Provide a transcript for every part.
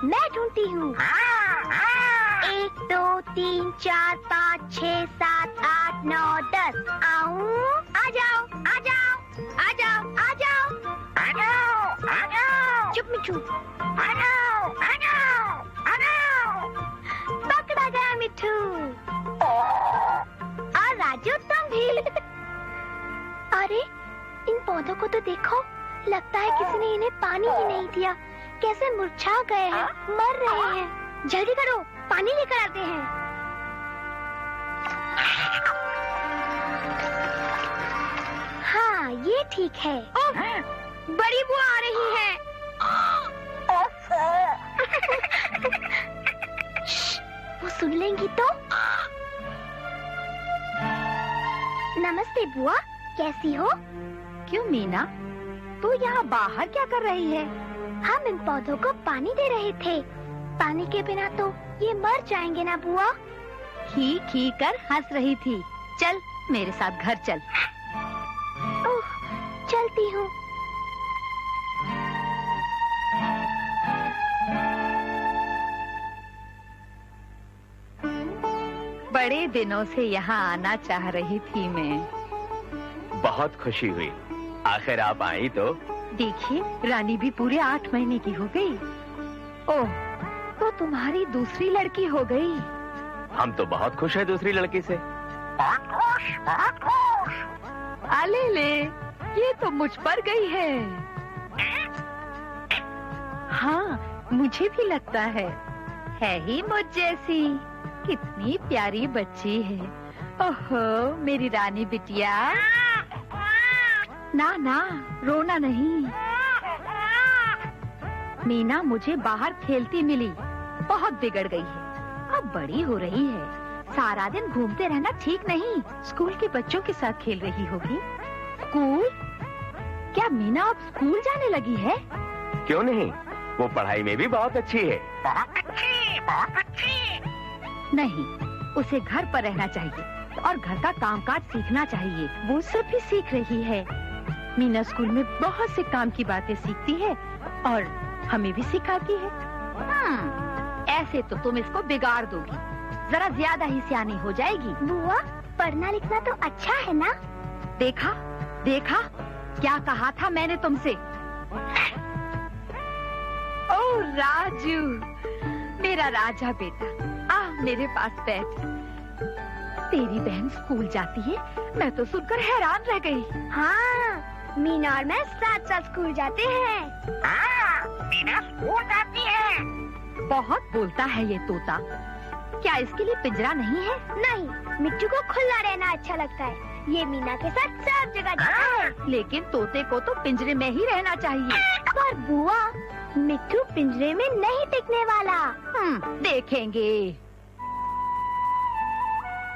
मैं ढूंढती हूँ। 1 2 3 4 5 6 7 8 9 10। आऊं? आ जाओ, आ जाओ, आ जाओ, आ जाओ, आ जाओ, आ जाओ। चुप मिट्ठू। आ जाओ, आ जाओ, आ जाओ। पकड़ा गया मिट्ठू। और राजू तुम भी। अरे इन पौधों को तो देखो, लगता है किसी ने इन्हें पानी ही नहीं दिया। कैसे मुरझा गए हैं, मर रहे हैं। जल्दी करो, पानी लेकर आते हैं। हाँ ये ठीक है। बड़ी बुआ आ रही है। वो सुन लेंगी तो। नमस्ते बुआ, कैसी हो? क्यों मीना, तू यहाँ बाहर क्या कर रही है? हम इन पौधों को पानी दे रहे थे। पानी के बिना तो ये मर जाएंगे ना बुआ। खी खी कर हंस रही थी। चल मेरे साथ घर चल। ओह, चलती हूँ। बड़े दिनों से यहाँ आना चाह रही थी मैं। बहुत खुशी हुई, आखिर आप आई तो। देखिए, रानी भी पूरे 8 महीने की हो गई। ओह, तो तुम्हारी दूसरी लड़की हो गई। हम तो बहुत खुश हैं दूसरी लड़की से। बहुत खुश, बहुत खुश। अले ले, ये तो मुझ पर गई है। हाँ, मुझे भी लगता है ही मुझ जैसी। कितनी प्यारी बच्ची है। ओहो, मेरी रानी बिटिया। ना ना, रोना नहीं। मीना मुझे बाहर खेलती मिली, बहुत बिगड़ गई है। अब बड़ी हो रही है, सारा दिन घूमते रहना ठीक नहीं। स्कूल के बच्चों के साथ खेल रही होगी। स्कूल? क्या मीना अब स्कूल जाने लगी है? क्यों नहीं, वो पढ़ाई में भी बहुत अच्छी है। बहुत अच्छी, बहुत अच्छी। नहीं, उसे घर पर रहना चाहिए और घर का कामकाज सीखना चाहिए। वो सब भी सीख रही है। मीना स्कूल में बहुत से काम की बातें सीखती है और हमें भी सिखाती है। ऐसे तो तुम इसको बिगाड़ दोगी, जरा ज्यादा ही सियानी हो जाएगी। बुआ, पढ़ना लिखना तो अच्छा है ना? देखा देखा, क्या कहा था मैंने तुमसे। ओह राजू, मेरा राजा बेटा, आ मेरे पास बैठ। तेरी बहन स्कूल जाती है, मैं तो सुनकर हैरान रह गई। हाँ, मीना और मैं साथ स्कूल जाते हैं। हाँ, मीना स्कूल जाती है। बहुत बोलता है ये तोता। क्या इसके लिए पिंजरा नहीं है? नहीं, मिट्टू को खुला रहना अच्छा लगता है। ये मीना के साथ सब जगह जाता है। लेकिन तोते को तो पिंजरे में ही रहना चाहिए। पर बुआ, मिट्टू पिंजरे में नहीं टिकने वाला। देखेंगे।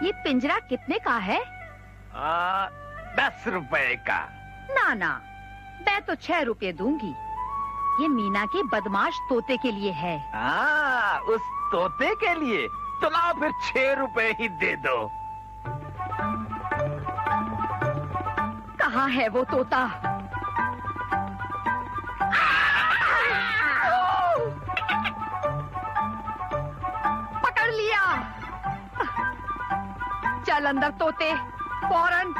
ये पिंजरा कितने का है? 10 रुपए का। ना ना, मैं तो 6 रुपए दूंगी। ये मीना के बदमाश तोते के लिए है। उस तोते के लिए तो लाओ फिर 6 रुपए ही दे दो। कहाँ है वो तोता? पकड़ लिया। चल अंदर तोते, फौरन।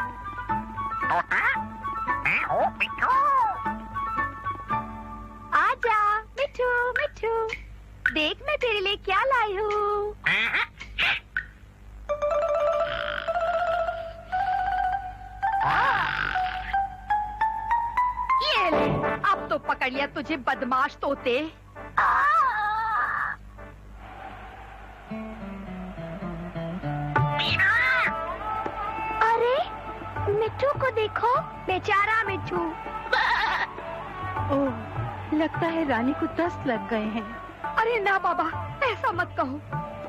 आजा मिठू, मिठू, देख मैं तेरे लिए क्या लाई हूँ। ये ले, अब तो पकड़ लिया तुझे बदमाश तोते। अरे मिट्टू को देखो, बेचारा मिट्टू। ओह, लगता है रानी को दस्त लग गए हैं। अरे ना बाबा, ऐसा मत कहो।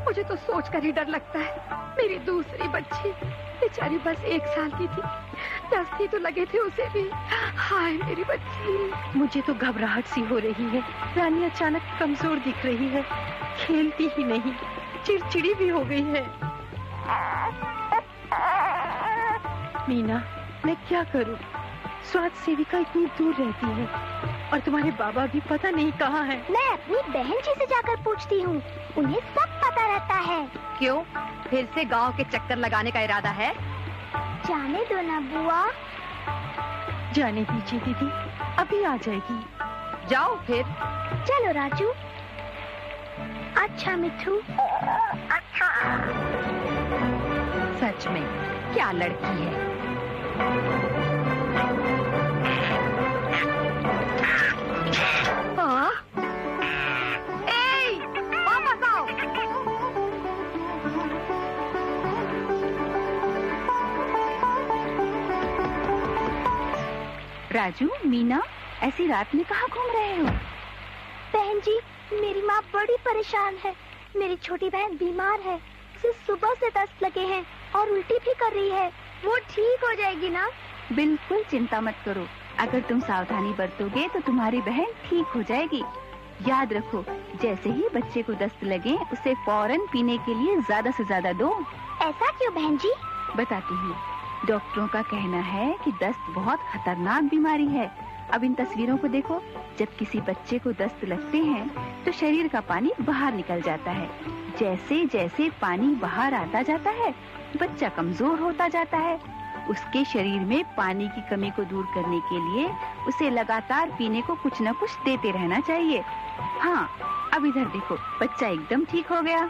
मुझे तो सोचकर ही डर लगता है। मेरी दूसरी बच्ची बेचारी बस 1 साल की थी, दस्त ही तो लगे थे उसे भी। हाय मेरी बच्ची। मुझे तो घबराहट सी हो रही है। रानी अचानक कमजोर दिख रही है, खेलती ही नहीं, चिड़चिड़ी भी हो गई है। मीना, मैं क्या करूं? स्वास्थ्य सेविका इतनी दूर रहती है। और तुम्हारे बाबा भी पता नहीं कहाँ हैं। मैं अपनी बहन जी से जाकर पूछती हूँ, उन्हें सब पता रहता है। क्यों, फिर से गांव के चक्कर लगाने का इरादा है? जाने दो ना बुआ। जाने दीजिए दीदी, अभी आ जाएगी। जाओ फिर। चलो राजू। अच्छा मिठू। अच्छा। सच में क्या लड़की है। हाँ? ए, वापस आओ। राजू, मीना, ऐसी रात में कहाँ घूम रहे हो? बहन जी, मेरी माँ बड़ी परेशान है। मेरी छोटी बहन बीमार है, उसे सुबह से दस्त लगे हैं और उल्टी भी कर रही है। वो ठीक हो जाएगी ना? बिल्कुल चिंता मत करो, अगर तुम सावधानी बरतोगे तो तुम्हारी बहन ठीक हो जाएगी। याद रखो, जैसे ही बच्चे को दस्त लगे उसे फौरन पीने के लिए ज्यादा से ज्यादा दो। ऐसा क्यों बहन जी? बताती हूँ। डॉक्टरों का कहना है कि दस्त बहुत खतरनाक बीमारी है। अब इन तस्वीरों को देखो, जब किसी बच्चे को दस्त लगते हैं तो शरीर का पानी बाहर निकल जाता है। जैसे जैसे पानी बाहर आता जाता है, बच्चा कमजोर होता जाता है। उसके शरीर में पानी की कमी को दूर करने के लिए उसे लगातार पीने को कुछ न कुछ देते रहना चाहिए। हाँ, अब इधर देखो, बच्चा एकदम ठीक हो गया।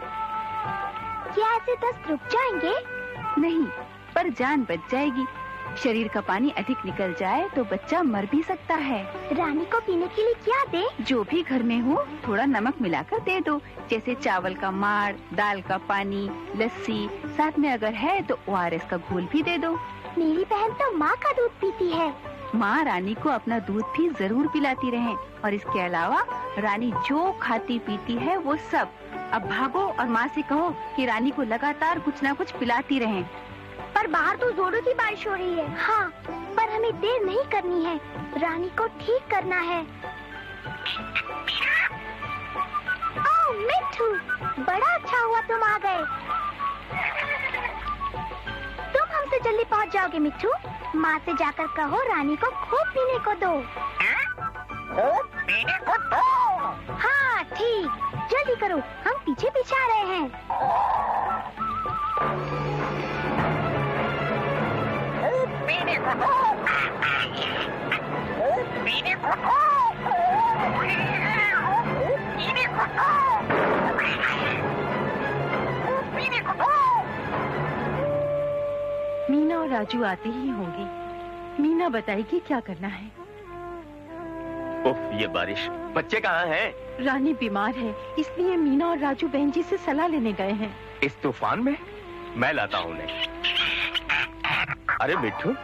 क्या ऐसे दस्त रुक जाएंगे? नहीं, पर जान बच जाएगी। शरीर का पानी अधिक निकल जाए तो बच्चा मर भी सकता है। रानी को पीने के लिए क्या दे? जो भी घर में हो थोड़ा नमक मिलाकर दे दो, जैसे चावल का माड़, दाल का पानी, लस्सी, साथ में अगर है तो ORS का घोल भी दे दो। मेरी बहन तो माँ का दूध पीती है। माँ रानी को अपना दूध भी जरूर पिलाती रहे, और इसके अलावा रानी जो खाती पीती है वो सब। अब भागो और माँ से कहो कि रानी को लगातार कुछ न कुछ पिलाती रहें। पर बाहर तो जोरों की बारिश हो रही है। हाँ, पर हमें देर नहीं करनी है, रानी को ठीक करना है। ओह मिठू, बड़ा अच्छा हुआ तुम आ गए। तुम हमसे जल्दी पहुंच जाओगे मिठू। माँ से जाकर कहो रानी को खूब पीने को दो। पीने को दो? हाँ ठीक, जल्दी करो, हम पीछे पीछे आ रहे हैं। पीने को दो, पीने को दो, पीने को दो, पीने को दो। मीना और राजू आते ही होंगे। मीना बताएगी क्या करना है। उफ, ये बारिश। बच्चे कहाँ हैं? रानी बीमार है, इसलिए मीना और राजू बहन जी से सलाह लेने गए हैं। इस तूफान में? मैं लाता हूँ उन्हें। अरे मिठू,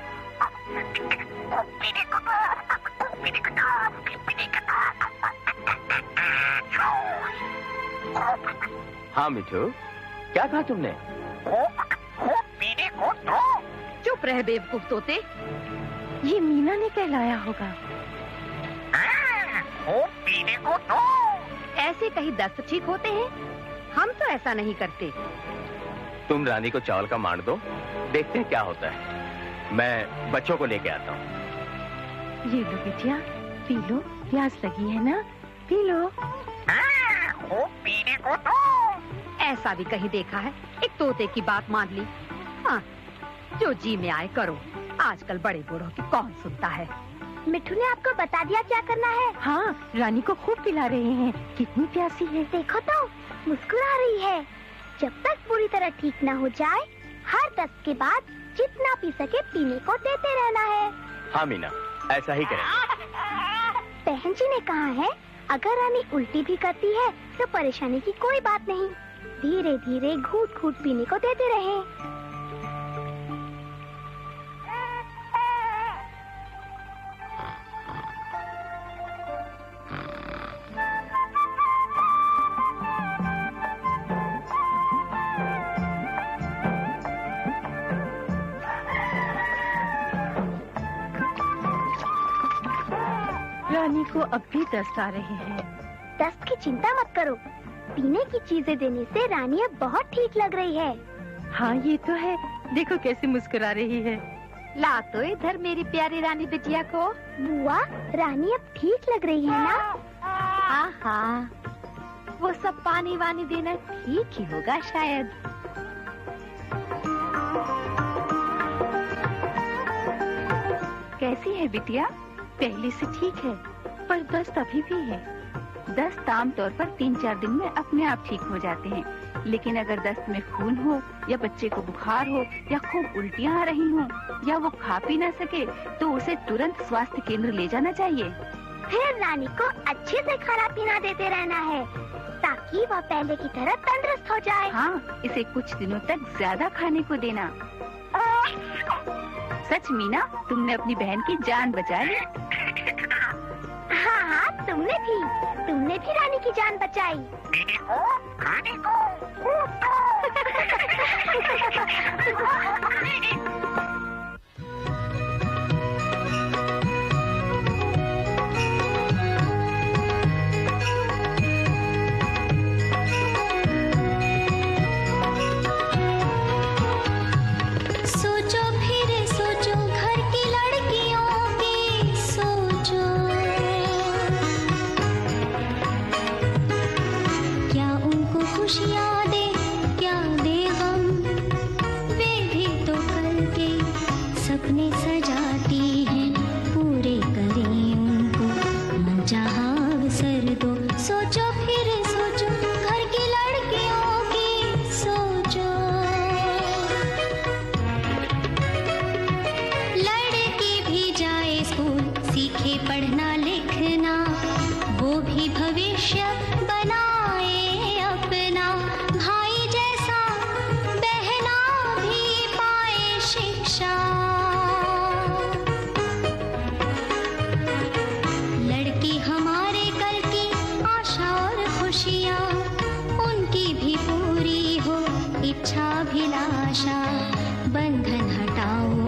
हाँ मिठू, क्या कहा तुमने? पीने को दो। चुप रह बेवकूफ तोते, ये मीना ने कहलाया होगा। पीने को दो। ऐसे कहीं दस्त ठीक होते हैं? हम तो ऐसा नहीं करते। तुम रानी को चावल का मांड दो, देखते हैं क्या होता है। मैं बच्चों को लेके आता हूँ। ये लो बिटिया, पी लो, प्यास लगी है ना, पी लो। पीने को दो। ऐसा भी कहीं देखा है? एक तोते की बात मान ली। हाँ, जो जी में आए करो, आजकल बड़े बूढ़ों की कौन सुनता है। मिठू ने आपको बता दिया क्या करना है? हाँ, रानी को खूब पिला रहे हैं, कितनी प्यासी है। देखो तो, मुस्कुरा रही है। जब तक पूरी तरह ठीक न हो जाए, हर दस्त के बाद जितना पी सके पीने को देते रहना है। हाँ मीना, ऐसा ही करेंगे। बहन जी ने कहा है, अगर रानी उल्टी भी करती है तो परेशानी की कोई बात नहीं, धीरे धीरे घूट घूट पीने को देते रहें। रानी को अब भी दस्त आ रहे हैं। दस्त की चिंता मत करो, पीने की चीजें देने से रानी अब बहुत ठीक लग रही है। हाँ ये तो है, देखो कैसे मुस्कुरा रही है। ला तो इधर मेरी प्यारी रानी बिटिया को। बुआ, रानी अब ठीक लग रही है ना? हाँ हाँ, वो सब पानी वानी देना ठीक ही होगा शायद। कैसी है बिटिया? पहले से ठीक है, पर दस्त अभी भी है। दस्त आमतौर पर 3-4 दिन में अपने आप ठीक हो जाते हैं, लेकिन अगर दस्त में खून हो या बच्चे को बुखार हो या खूब उल्टियाँ आ रही हों या वो खा पी ना सके तो उसे तुरंत स्वास्थ्य केंद्र ले जाना चाहिए। फिर रानी को अच्छे से खाना पीना देते रहना है ताकि वह पहले की तरह तंदुरुस्त हो जाए। हाँ, इसे कुछ दिनों तक ज्यादा खाने को देना। सच मीना, तुमने अपनी बहन की जान बचा ली। हाँ हाँ, तुमने भी रानी की जान बचाई। खाने को। इच्छाभिलाषा बंधन हटाओ।